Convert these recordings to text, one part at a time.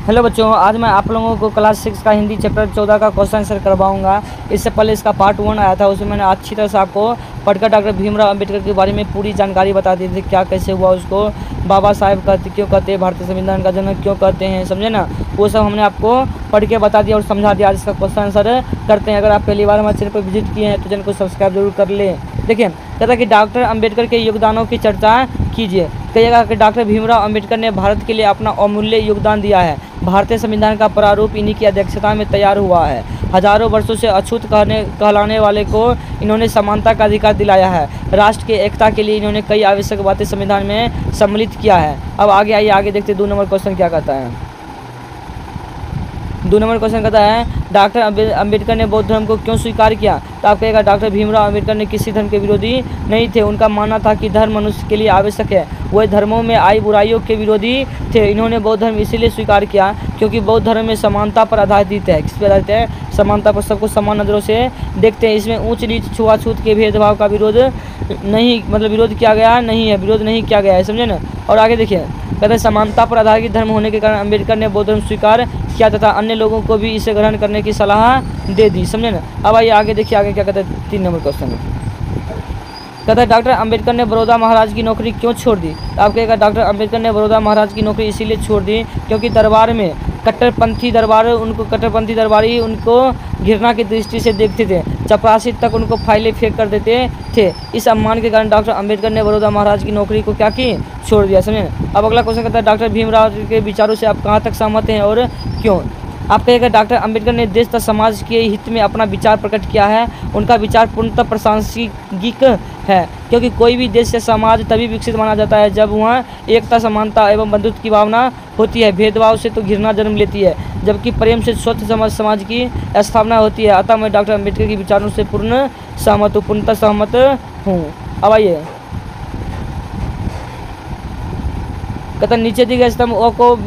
Hello बच्चों, आज मैं आप लोगों को क्लास 6 का हिंदी चैप्टर 14 का क्वेश्चन आंसर करवाऊंगा। इससे पहले इसका पार्ट 1 आया था, उसमें मैंने अच्छी तरह से आपको पढ़कर डॉक्टर भीमराव अंबेडकर के बारे में पूरी जानकारी बता दी थी। क्या कैसे हुआ, उसको बाबा साहेब क्यों कहते हैं, भारतीय संविधान का जनक क्यों कहते हैं, समझे ना। वो सब हमने आपको पढ़ के बता दिया और समझा दिया। आज इसका क्वेश्चन आंसर करते हैं। अगर आप पहली बार हमारे चैनल पर विजिट किए हैं तो चैनल को सब्सक्राइब जरूर कर लें। देखिए, कहता है कि डॉक्टर अंबेडकर के योगदानों की चर्चा कीजिए। कहिएगा कि डॉक्टर भीमराव अंबेडकर ने भारत के लिए अपना अमूल्य योगदान दिया है। भारतीय संविधान का प्रारूप इन्हीं की अध्यक्षता में तैयार हुआ है। हजारों वर्षों से अछूत कहलाने वाले को इन्होंने समानता का अधिकार दिलाया है। राष्ट्र के एकता के लिए इन्होंने कई आवश्यक बातें संविधान में सम्मिलित किया है। अब आगे आइए, आगे देखते 2 नंबर क्वेश्चन क्या कहता है। 2 नंबर क्वेश्चन कहता है डॉक्टर अंबेडकर ने बौद्ध धर्म को क्यों स्वीकार किया। तो आप कहेगा डॉक्टर भीमराव अंबेडकर ने किसी धर्म के विरोधी नहीं थे। उनका मानना था कि धर्म मनुष्य के लिए आवश्यक है। वह धर्मों में आई बुराइयों के विरोधी थे। इन्होंने बौद्ध धर्म इसीलिए स्वीकार किया क्योंकि बौद्ध धर्म में समानता पर आधारित है। किस पर आधारित है? समानता पर, सबको समान नज़रों से देखते हैं। इसमें ऊंच नीच छुआछूत के भेदभाव का विरोध नहीं, मतलब विरोध किया गया नहीं है, विरोध नहीं किया गया है, समझे ना। और आगे देखिए, कहते हैं समानता पर आधारित धर्म होने के कारण अंबेडकर ने बौद्ध धर्म स्वीकार किया तथा अन्य लोगों को भी इसे ग्रहण करने की सलाह दे दी, समझे ना। अब आइए आगे देखिए, आगे क्या कहते हैं 3 नंबर क्वेश्चन में। कहता है डॉक्टर अंबेडकर ने बड़ौदा महाराज की नौकरी क्यों छोड़ दी। तो आप कहेगा डॉक्टर अंबेडकर ने बड़ौदा महाराज की नौकरी इसीलिए छोड़ दी क्योंकि दरबार में कट्टरपंथी दरबारी उनको घृणा की दृष्टि से देखते थे। चपरासी तक उनको फाइलें फेंक कर देते थे। इस अपमान के कारण डॉक्टर अंबेडकर ने बड़ौदा महाराज की नौकरी को क्या की, छोड़ दिया, समझे। अब अगला क्वेश्चन कहता है डॉक्टर भीमराव के विचारों से आप कहाँ तक सहमत हैं और क्यों। आप कहेगा डॉक्टर अंबेडकर ने देश तथा समाज के हित में अपना विचार प्रकट किया है। उनका विचार पूर्णतः प्रासंगिक है क्योंकि कोई भी देश या समाज तभी विकसित माना जाता है जब वहाँ एकता, समानता एवं बंधुत्व की भावना होती है। भेदभाव से तो घृणा जन्म लेती है, जबकि प्रेम से स्वच्छ समाज की स्थापना होती है। अतः मैं डॉक्टर अंबेडकर के विचारों से पूर्णतः सहमत हूँ। अब आइए, कहता नीचे दिए गए स्तंभ ओ को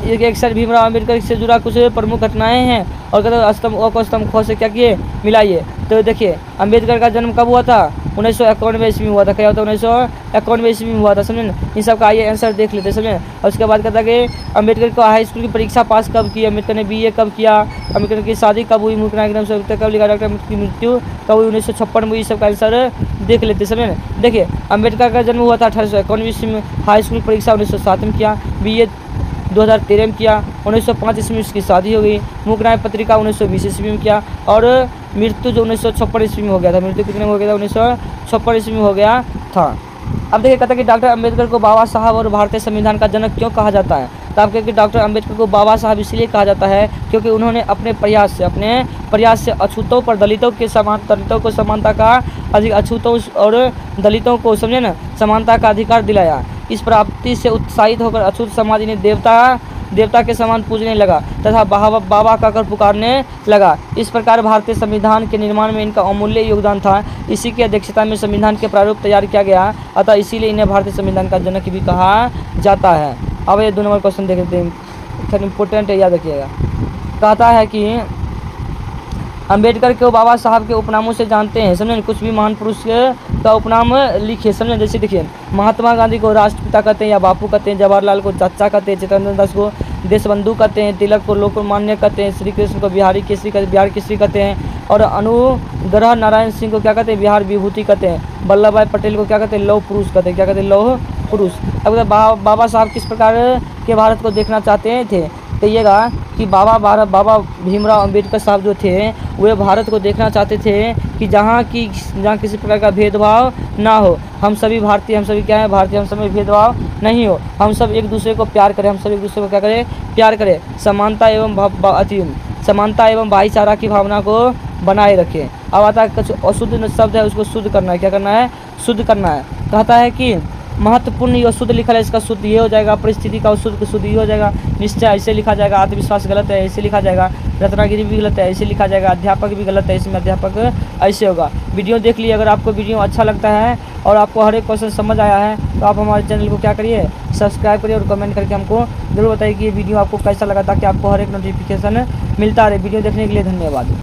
एक सर भीमराव अंबेडकर से जुड़ा कुछ प्रमुख घटनाएं हैं और कहते स्तंभ ओ को स्तंभ ख से क्या किए, मिलाइए। तो देखिए, अंबेडकर का जन्म कब हुआ था? 1991 ईस्वी में हुआ था। क्या होता है? 1991 ईस्वी में हुआ था, समझे। इन सब का आइए आंसर देख लेते, समझे। और उसके बाद कहता है कि अंबेडकर को हाई स्कूल की परीक्षा पास कब की, अंबेडकर ने BA कब किया, अंबेडकर की शादी कब हुई, मुख्य नायक कब लिखा, डॉक्टर की मृत्यु कब हुई, 1956 में। ये सब का आंसर देख लेते, समझे। देखिए, अंबेडकर का जन्म हुआ था 1851 ईस्वी में। हाई स्कूल परीक्षा 1907 में किया। BA 2013 में किया। 1905 ईस्वी में उसकी शादी हो गई। मुख्य नायक पत्रिका 1920 ईस्वी में किया और मृत्यु जो 1956 ईस्वी में हो गया था। मृत्यु कितने में हो गया था? 1956 ईस्वी में हो गया था। अब देखिए, कहता है कि डॉक्टर अंबेडकर को बाबा साहब और भारतीय संविधान का जनक क्यों कहा जाता है। तो आप कहेंगे डॉक्टर अंबेडकर को बाबा साहब इसलिए कहा जाता है क्योंकि उन्होंने अपने प्रयास से अछूतों पर दलितों को समानता का अछूतों और दलितों को, समझे ना, समानता का अधिकार दिलाया। इस प्राप्ति से उत्साहित होकर अछूत समाज इन्हें देवता के समान पूजने लगा तथा बाबा कहकर पुकारने लगा। इस प्रकार भारतीय संविधान के निर्माण में इनका अमूल्य योगदान था। इसी की अध्यक्षता में संविधान के प्रारूप तैयार किया गया, अतः इसीलिए इन्हें भारतीय संविधान का जनक भी कहा जाता है। अब ये 2 नंबर क्वेश्चन देख लेते हैं, इम्पोर्टेंट है, याद रखिएगा। कहता है कि अंबेडकर को बाबा साहब के उपनामों से जानते हैं, समझे। कुछ भी महान पुरुष का उपनाम लिखे, समझे। जैसे देखिए, महात्मा गांधी को राष्ट्रपिता कहते हैं या बापू कहते हैं, जवाहरलाल को चाचा कहते हैं, चित्तरंजन दास को देशबंधु कहते हैं, तिलक को लोकमान्य कहते हैं, श्री कृष्ण को बिहार केसरी कहते हैं और अनुग्रह नारायण सिंह को क्या कहते हैं, बिहार विभूति कहते हैं। वल्लभ भाई पटेल को क्या कहते हैं, लौह पुरुष कहते हैं। क्या कहते हैं? लौह पुरुष। अब बाबा साहब किस प्रकार के भारत को देखना चाहते थे। कहिएगा कि बाबा भीमराव अंबेडकर साहब जो थे वे भारत को देखना चाहते थे कि जहाँ किसी प्रकार का भेदभाव ना हो। हम सभी भारतीय, हम सभी क्या है, भारतीय, हम सब में भेदभाव नहीं हो। हम सब एक दूसरे को प्यार करें, हम सब एक दूसरे को क्या करें, प्यार करें। समानता एवं भाईचारा की भावना को बनाए रखें। अब आता है कुछ अशुद्ध शब्द है, उसको शुद्ध करना है। क्या करना है? शुद्ध करना है। कहता है कि महत्वपूर्ण ये शुद्ध लिखा है, इसका शुद्ध ये हो जाएगा। परिस्थिति का शुद्ध ये हो जाएगा। निश्चय ऐसे लिखा जाएगा। आत्मविश्वास गलत है, ऐसे लिखा जाएगा। रत्नागिरी भी गलत है, ऐसे लिखा जाएगा। अध्यापक भी गलत है, इसमें अध्यापक ऐसे होगा। वीडियो देख लिए, अगर आपको वीडियो अच्छा लगता है और आपको हर एक क्वेश्चन समझ आया है तो आप हमारे चैनल को क्या करिए, सब्सक्राइब करिए और कमेंट करके हमको जरूर बताइए कि ये वीडियो आपको कैसा लगा, ताकि आपको हर एक नोटिफिकेशन मिलता रहे। वीडियो देखने के लिए धन्यवाद।